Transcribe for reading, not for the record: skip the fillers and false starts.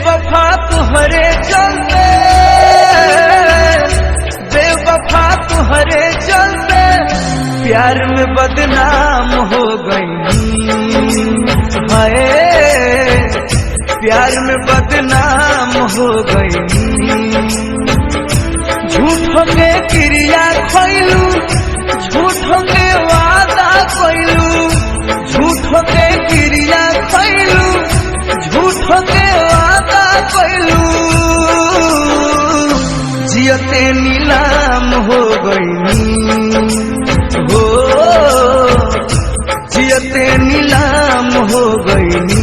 बेवफा तुहरे चलते, बेवफा तुहरे चलते प्यार में बदनाम हो गई। हाय प्यार में बदनाम हो गई। झूठों के क्रिया खोलू, झूठों के वादा कोइलू, झूठों के क्रिया खोलू, झूठों के वादा कोइलू। जियते नीलाम हो गई हो, जियते नीलाम हो गई।